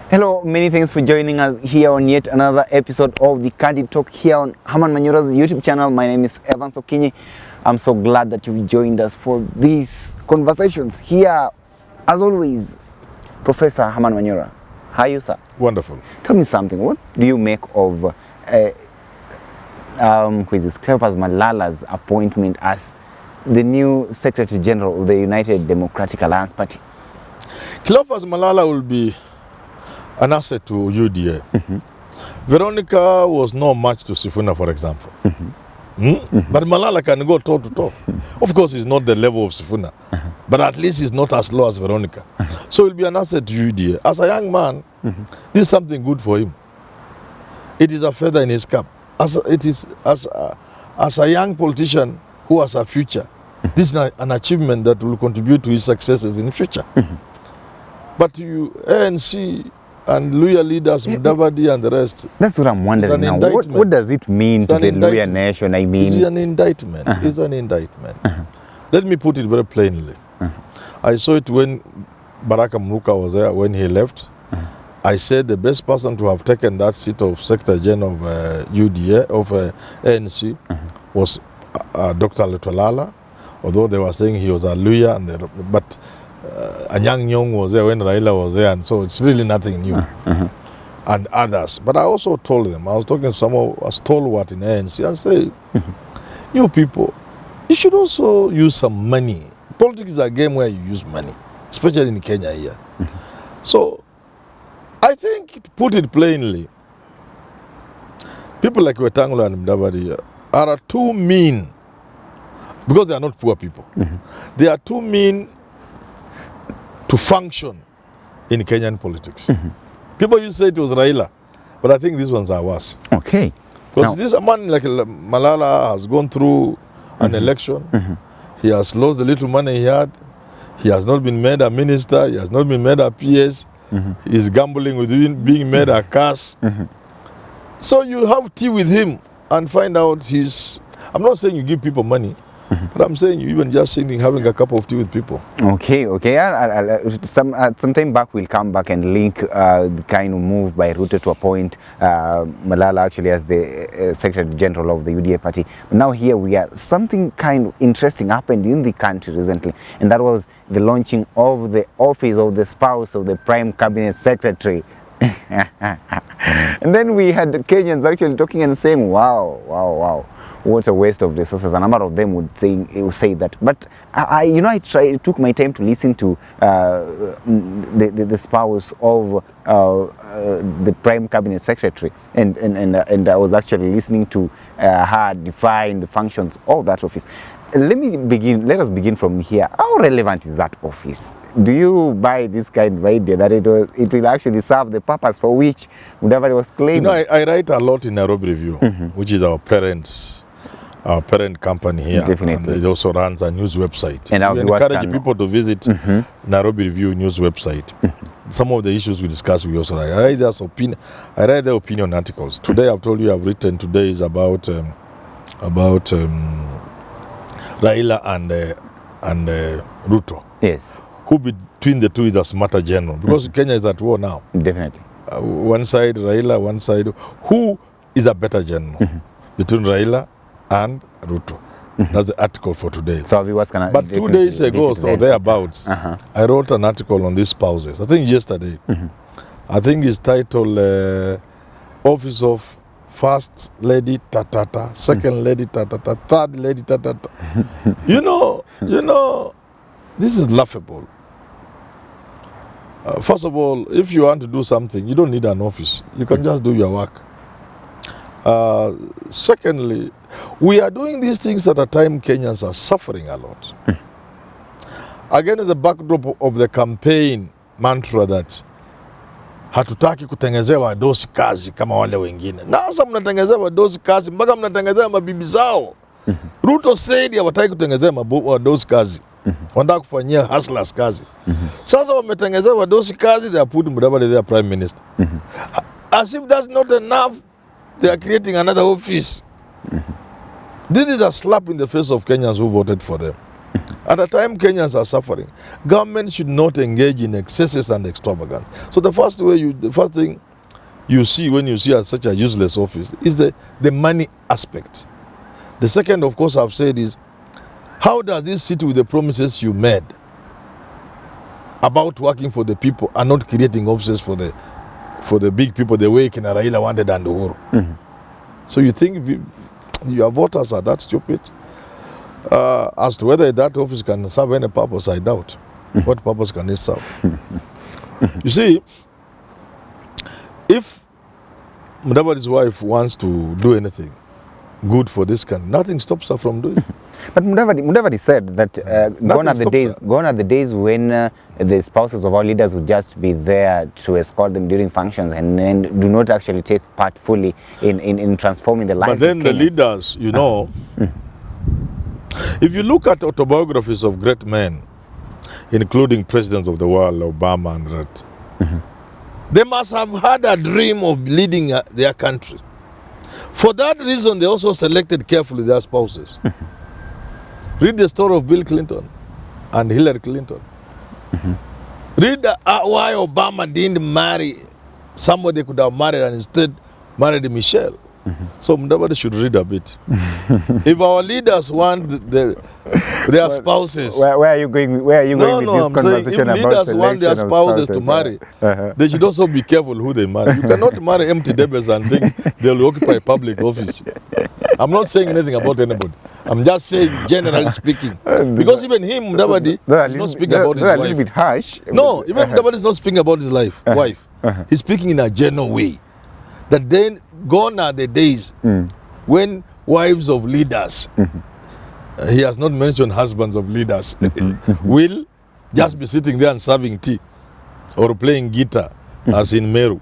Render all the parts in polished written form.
Hello, many thanks for joining us here on yet another episode of the Candid Talk here on Herman Manyora's YouTube channel. My name is Evan Sokinyi. I'm so glad that you've joined us for these conversations here. As always, Professor Herman Manyora. How are you, sir? Wonderful. Tell me something. What do you make of who is this? Cleopas Malala's appointment as the new Secretary General of the United Democratic Alliance Party? Cleopas Malala will be an asset to UDA. Veronica was not much to Sifuna, for example. But Malala can go toe to toe. Of course, he's not the level of Sifuna, but at least he's not as low as Veronica. So he'll be an asset to UDA. As a young man, this is something good for him. It is a feather in his cap. As a young politician who has a future, this is an achievement that will contribute to his successes in the future. But you ANC and Luhya leaders, Mudavadi and the rest. That's what I'm wondering now. What does it mean to the Luhya nation? I mean, it's an indictment. It's an indictment. Let me put it very plainly. I saw it when Baraka Mruka was there, when he left. I said the best person to have taken that seat of Secretary General of UDA, of ANC, was Dr. Malala, although they were saying he was a Luhya, but Anyang Nyong was there when Raila was there, and so it's really nothing new. And others. But I also told them, I was talking to someone who was stalwart in ANC, and say, you people, you should also use some money. Politics is a game where you use money, especially in Kenya here. So, I think, to put it plainly, people like Wetangula and Mudavadi are too mean, because they are not poor people. They are too mean to function in Kenyan politics. People used to say it was Raila, but I think these ones are worse. Okay. Because this man like Malala has gone through an election. He has lost the little money he had. He has not been made a minister. He has not been made a PS. He's gambling with being made a CAS. So you have tea with him and find out I'm not saying you give people money, but I'm saying you even just sitting having a cup of tea with people. Okay. Sometime back we'll come back and link the kind of move by Ruto to appoint Malala actually as the Secretary General of the UDA party. But now here we are. Something kind of interesting happened in the country recently, and that was the launching of the office of the spouse of the Prime Cabinet Secretary. And then we had Kenyans actually talking and saying, wow. What a waste of resources. A number of them would say that. But I took my time to listen to the spouse of the Prime Cabinet Secretary, and I was actually listening to her define the functions of that office. Let us begin from here. How relevant is that office? Do you buy this kind of idea that it will actually serve the purpose for which whatever it was claiming? I write a lot in Nairobi Review, which is our parent company here. Definitely. And it also runs a news website. And we encourage people to visit Nairobi Review news website. Some of the issues we discuss, we also write. I write the opinion articles. Today, I've told you I've written today is about Raila and Ruto. Yes. Who between the two is a smarter general? Because Kenya is at war now. Definitely. One side Raila, one side. Who is a better general between Raila and Ruto? That's the article for today. So viewers can. But 2 days ago, or thereabouts, I wrote an article on these spouses. I think yesterday. I think it's titled Office of First Lady Tatata, Second Lady Tatata, Third Lady Tatata. You know, this is laughable. First of all, if you want to do something, you don't need an office. You can just do your work. Secondly, we are doing these things at a time Kenyans are suffering a lot. Again, the backdrop of the campaign mantra that hatutaki kutengezewa dosi kazi kama wale wengine. Na sasa mnatengezewa dosi kazi mpaka mnatengezewa mabibi zao. Ruto said hawataki kutengezewa dosi kazi. Wanataka kufanyia hustlers kazi. Sasa wametengezewa dosi kazi, they are putting Mudavadi their prime minister. As if that's not enough, they are creating another office. This is a slap in the face of Kenyans who voted for them. At a time Kenyans are suffering, government should not engage in excesses and extravagance. So the first thing you see when you see such a useless office is the money aspect. The second, of course, I've said is, how does this sit with the promises you made about working for the people and not creating offices for the big people the way Raila wanted and Uhuru? So you think your voters are that stupid? As to whether that office can serve any purpose, I doubt. What purpose can it serve? You see, if Mudavadi's wife wants to do anything good for this country, nothing stops her from doing it. But Mudavadi said that gone are the days when the spouses of our leaders would just be there to escort them during functions and then do not actually take part fully in transforming the lives of But then the Kenyans. leaders, you know, if you look at autobiographies of great men, including presidents of the world, Obama and that, they must have had a dream of leading their country. For that reason, they also selected carefully their spouses. Read the story of Bill Clinton and Hillary Clinton. Read why Obama didn't marry somebody could have married and instead married Michelle. So Mudavadi should read a bit. If our leaders want their spouses, where are you going? Where are you going with this conversation if about leaders want their spouses to marry, they should also be careful who they marry. You cannot marry empty debtors and think they'll occupy public office. I'm not saying anything about anybody. I'm just saying, generally speaking, because even him, Mudavadi, is not speaking about his wife. A little bit harsh. No, even Mudavadi is not speaking about his wife. He's speaking in a general way. That then gone are the days when wives of leaders, he has not mentioned husbands of leaders, will just be sitting there and serving tea or playing guitar, as in Meru.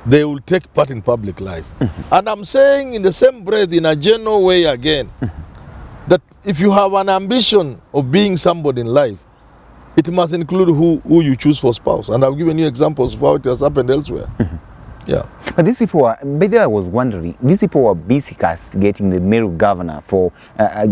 They will take part in public life. And I'm saying in the same breath, in a general way again, that if you have an ambition of being somebody in life, it must include who you choose for spouse. And I've given you examples of how it has happened elsewhere. Yeah. But these people were, by the way, I was wondering, these people were busy castigating the Meru governor for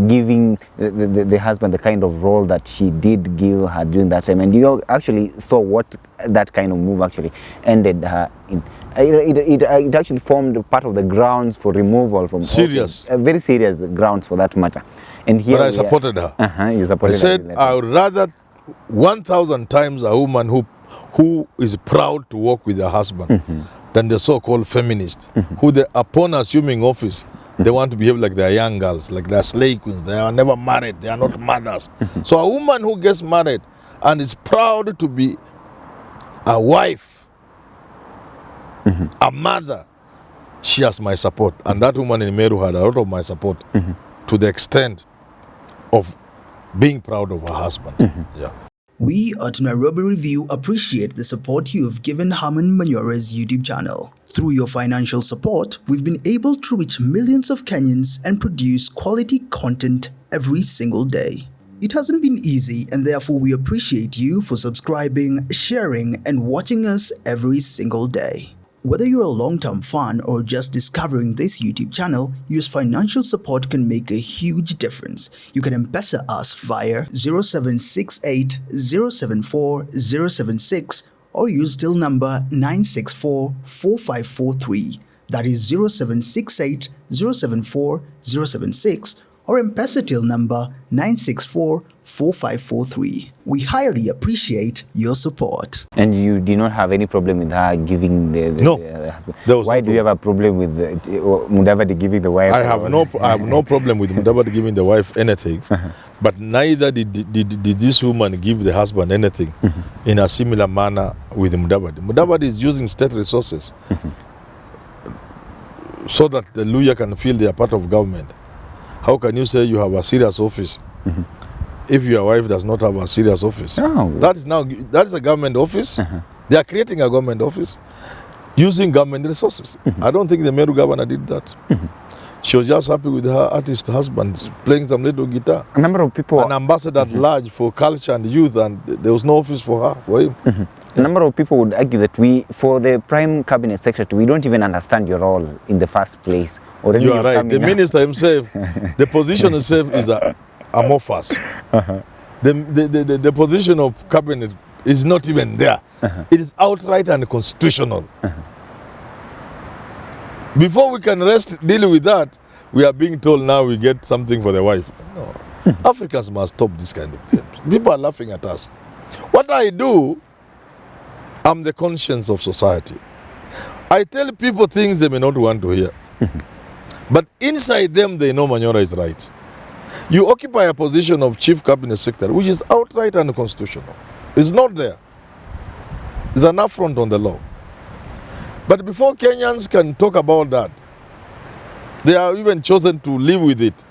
giving the husband the kind of role that she did give her during that time. And you actually saw what that kind of move actually ended her in. It actually formed part of the grounds for removal from serious, office, very serious grounds for that matter. And here, but I supported her. You supported I said her. I would rather 1,000 times a woman who is proud to work with her husband than the so-called feminist who, upon assuming office, they want to behave like they're young girls, like they're slave queens. They are never married. They are not mothers. So a woman who gets married and is proud to be a wife, a mother, she has my support. And that woman in Meru had a lot of my support to the extent of being proud of her husband. Yeah. We at Nairobi Review appreciate the support you have given Herman Manyora's YouTube channel. Through your financial support, we've been able to reach millions of Kenyans and produce quality content every single day. It hasn't been easy, and therefore we appreciate you for subscribing, sharing, and watching us every single day. Whether you're a long-term fan or just discovering this YouTube channel, your financial support can make a huge difference. You can M-Pesa us via 0768 074 076 or use till number 964 4543. That is 0768 074 076 or M-Pesa till number 964 4543. We highly appreciate your support. And you did not have any problem with her giving the husband? Why do you have a problem with Mudavadi giving the wife? I have no problem with Mudavadi giving the wife anything, but neither did this woman give the husband anything in a similar manner with Mudavadi. Mudavadi is using state resources so that the Luhya can feel they are part of government. How can you say you have a serious office if your wife does not have a serious office? Oh. That's a government office. They are creating a government office using government resources. I don't think the Meru governor did that. She was just happy with her artist husband playing some little guitar. A number of people... An ambassador at large for culture and youth, and there was no office for her, for him. A number of people would argue that for the Prime Cabinet Secretary, we don't even understand your role in the first place. You are right. The minister himself, the position itself is a amorphous. The position of cabinet is not even there. It is outright unconstitutional. Before we can deal with that, we are being told now we get something for the wife. No. Africans must stop this kind of things. People are laughing at us. What I do, I'm the conscience of society. I tell people things they may not want to hear. But inside them, they know Manyora is right. You occupy a position of chief cabinet secretary, which is outright unconstitutional. It's not there. It's an affront on the law. But before Kenyans can talk about that, they are even chosen to live with it.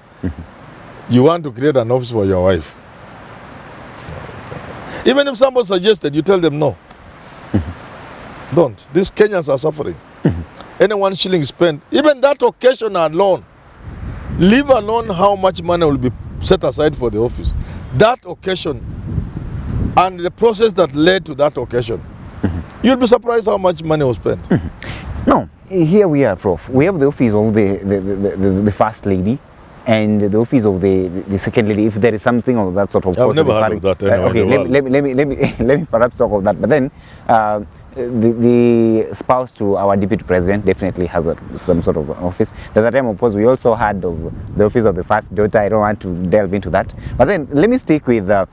You want to create an office for your wife. Even if somebody suggested, you tell them no. Don't. These Kenyans are suffering. Any 1 shilling spent, even that occasion alone, leave alone how much money will be set aside for the office. That occasion and the process that led to that occasion, you'll be surprised how much money was spent. No, here we are, Prof. We have the office of the first lady and the office of the second lady, if there is something of that sort of. I've never heard of that. Okay, let me perhaps talk of that. But then, the spouse to our deputy president definitely has some sort of office. At the time, of course, we also had of the office of the first daughter. I don't want to delve into that. But then, let me stick with the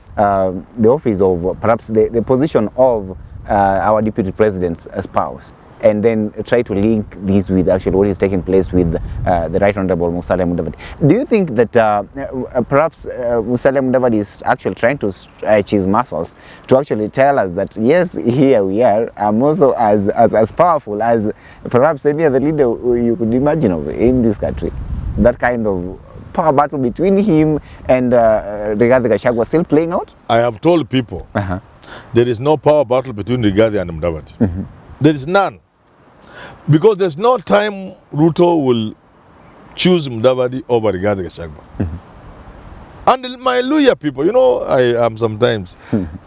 office of perhaps the position of our deputy president's spouse, and then try to link this with actually what is taking place with the Right Honorable Musalia Mudavadi. Do you think that perhaps Musalia Mudavadi is actually trying to stretch his muscles to actually tell us that yes, here we are, I'm also as powerful as perhaps any other leader you could imagine of in this country? That kind of power battle between him and Rigathi Gachagua still playing out? I have told people there is no power battle between Rigathi and Mudavadi. There is none. Because there's no time Ruto will choose Mudavadi over Rigathi Gachagua. And my Luhya people, you know, I am sometimes,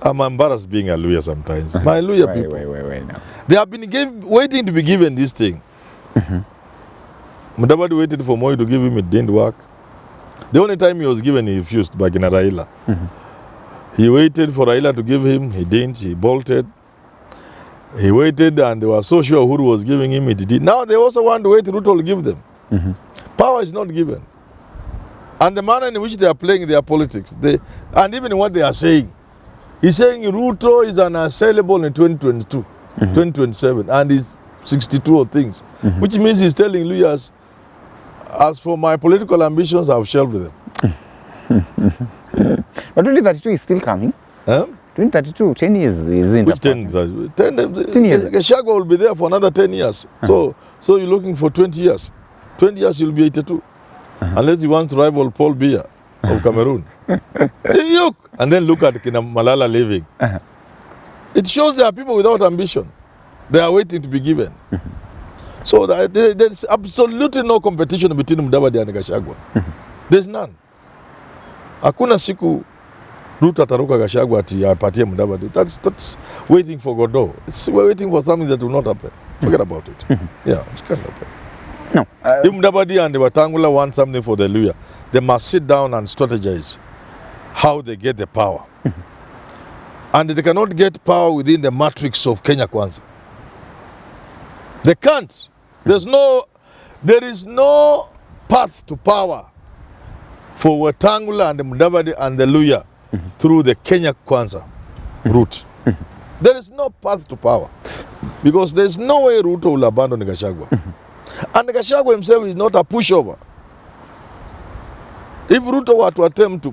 I'm embarrassed being a Luhya sometimes. My Luhya people, Wait now. they have been waiting to be given this thing. Mudavadi waited for Moi to give him, it didn't work. The only time he was given, he refused, back in Raila. He waited for Raila to give him, he didn't, he bolted. He waited and they were so sure Uhuru was giving him, it did. Now they also want to wait Ruto to give them. Power is not given. And the manner in which they are playing their politics, and even in what they are saying, he's saying Ruto is unassailable in 2022, 2027, and he's 62 or things, which means he's telling Luhyas, as for my political ambitions, I've shelved them. But 2032 is still coming. 2032, 10 years is in. Which 10 years? 10 years. Gachagua will be there for another 10 years. So you're looking for 20 years. 20 years you'll be 82. Unless he wants to rival Paul Biya of Cameroon. Look! And then look at Malala leaving. It shows there are people without ambition. They are waiting to be given. So there's absolutely no competition between Mudavadi and Gachagua. There's none. Hakuna siku Ruto ataruka Gachagua ati apatie Mudavadi. That's waiting for Godot. We're waiting for something that will not happen. Forget about it. Yeah, it's can't happen. No. If Mudavadi and the Watangula want something for the Luhya, they must sit down and strategize how they get the power. And they cannot get power within the matrix of Kenya Kwanza. They can't. There is no path to power for Watangula and the Mudavadi and the Luhya through the Kenya Kwanza route. There is no path to power because there is no way Ruto will abandon Gachagua. And Gachagua himself is not a pushover. If Ruto were to attempt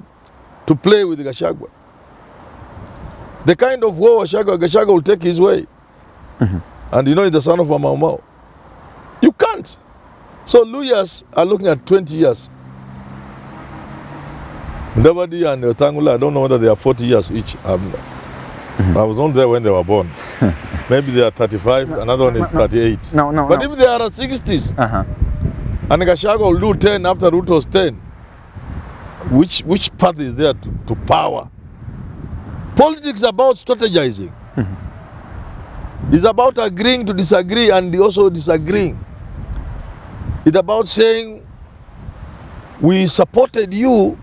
to play with Gachagua, the kind of war Gachagua will take his way. And you know he's the son of a Mau Mau. You can't. So Luhyas are looking at 20 years. Mudavadi and Tangula, I don't know whether they are 40 years each. I was not there when they were born. Maybe they are 35, another one is 38. But if they are at 60s, and Gachagua will do 10 after Ruto's 10, which path is there to power? Politics is about strategizing. It's about agreeing to disagree and also disagreeing. It's about saying, we supported you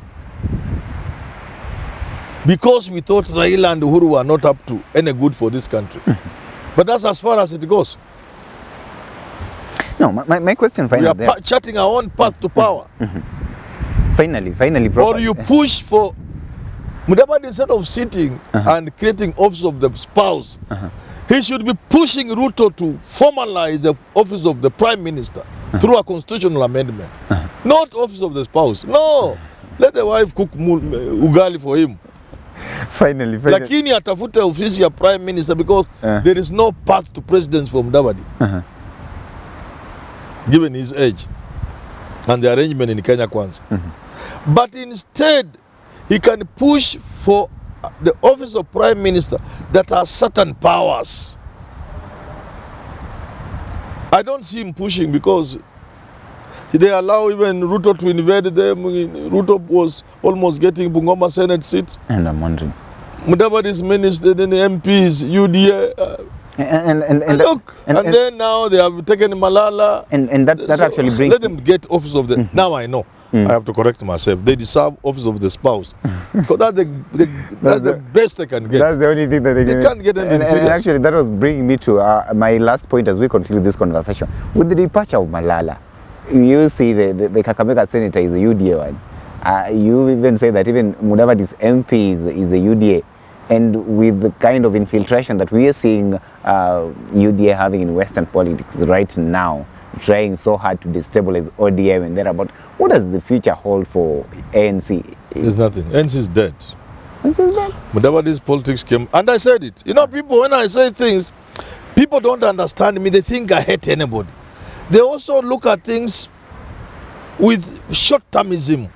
because we thought Raila and Uhuru were not up to any good for this country. But that's as far as it goes. No, my question We finally. are charting our own path to power. Finally, Or you push for Mudavadi, instead of sitting and creating office of the spouse, he should be pushing Ruto to formalize the office of the prime minister through a constitutional amendment. Not office of the spouse. No. Let the wife cook ugali for him. Finally. Lakini atafute ofisi ya prime minister because there is no path to presidency for Mudavadi. Given his age and the arrangement in Kenya Kwanza. But instead, he can push for the office of prime minister that has certain powers. I don't see him pushing because they allow even Ruto to invade them. Ruto was almost getting Bungoma Senate seat. And I'm wondering. Mudavadi's minister, then the MPs, UDA. And then now they have taken Malala. And that actually brings... Let them get office of the... Now I know. I have to correct myself. They deserve office of the spouse. Because that's the best they can get. That's the only thing that they can't get anything serious. And actually, that was bringing me to my last point as we conclude this conversation. With the departure of Malala, you see the Kakamega senator is a UDA one. You even say that even Mudavadi's MP is a UDA. And with the kind of infiltration that we are seeing UDA having in Western politics right now, trying so hard to destabilize ODM and thereabout, what does the future hold for ANC? There's nothing. ANC is dead. ANC is dead? Mudavadi's politics came, and I said it. You know, people, when I say things, people don't understand me. They think I hate anybody. They also look at things with short-termism,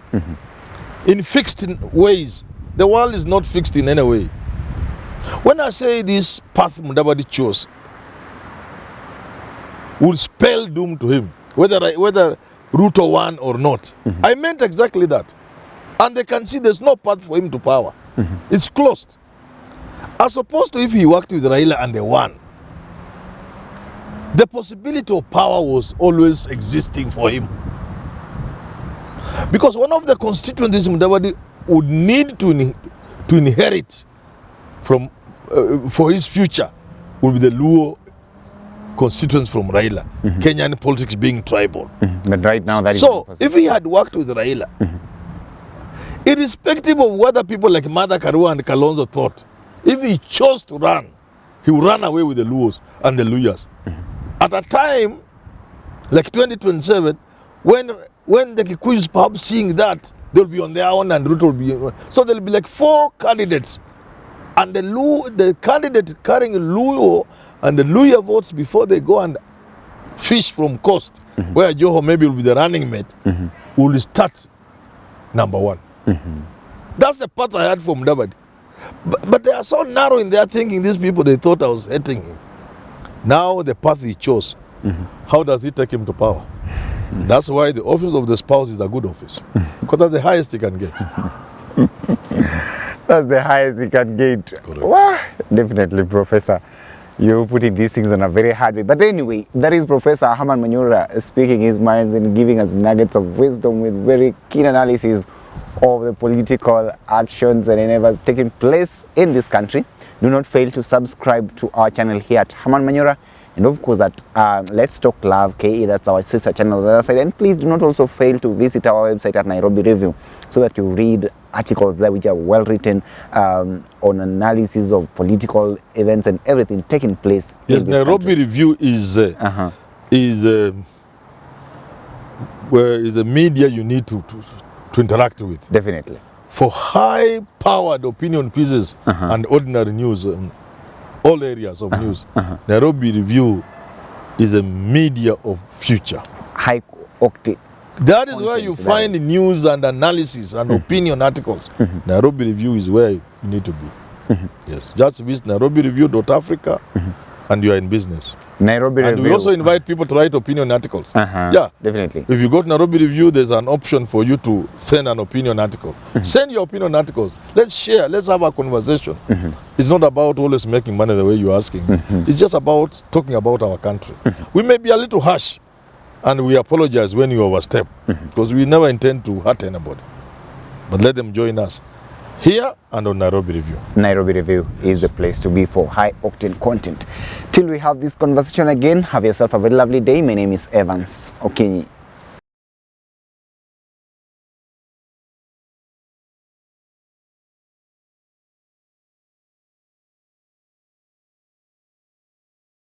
in fixed ways. The world is not fixed in any way. When I say this path Mudavadi chose will spell doom to him, whether Ruto won or not, I meant exactly that. And they can see there's no path for him to power. It's closed. As opposed to if he worked with Raila and they won, the possibility of power was always existing for him. Because one of the constituencies Mudavadi would need to inherit from for his future would be the Luo constituents from Raila, Kenyan politics being tribal. But right now that is so if he had worked with Raila, irrespective of whether people like Martha Karua and Kalonzo thought, if he chose to run, he would run away with the Luos and the Luhyas. At a time like 2027, when the Kikuyus perhaps seeing that, they'll be on their own and Ruto will be... So there'll be like 4 candidates. And the candidate carrying Luo and the Luhya votes before they go and fish from coast, where Joho maybe will be the running mate, will start number 1. That's the path I had from Mudavadi. But they are so narrow in their thinking, these people, they thought I was hating him. Now the path he chose, how does he take him to power? That's why the office of the spouse is a good office. Because that's the highest he can get. That's the highest he can get. Correct. Wow. Definitely, Professor. You're putting these things on a very hard way. But anyway, that is Professor Herman Manyora speaking his minds and giving us nuggets of wisdom with very keen analysis of the political actions and endeavors taking place in this country. Do not fail to subscribe to our channel here at Herman Manyora. And of course at Let's Talk Love KE, that's our sister channel on the other side. And please do not also fail to visit our website at Nairobi Review so that you read articles there which are well written on analysis of political events and everything taking place. Yes, Nairobi Review is a media you need to interact with. Definitely. For high-powered opinion pieces and ordinary news, all areas of news, Nairobi Review is a media of future. High octane. That is where you find news and analysis and opinion articles. Nairobi Review is where you need to be. Yes, just visit nairobireview.africa and you are in business. Nairobi and Review. we also invite people to write opinion articles. Yeah, definitely. If you go to Nairobi Review, there's an option for you to send an opinion article. Send your opinion articles. Let's share. Let's have a conversation. It's not about always making money the way you're asking. It's just about talking about our country. We may be a little harsh, and we apologize when you overstep, because we never intend to hurt anybody. But let them join us. here and on Nairobi Review. Nairobi Review is the place to be for high-octane content. Till we have this conversation again, have yourself a very lovely day. My name is Evans Okinyi.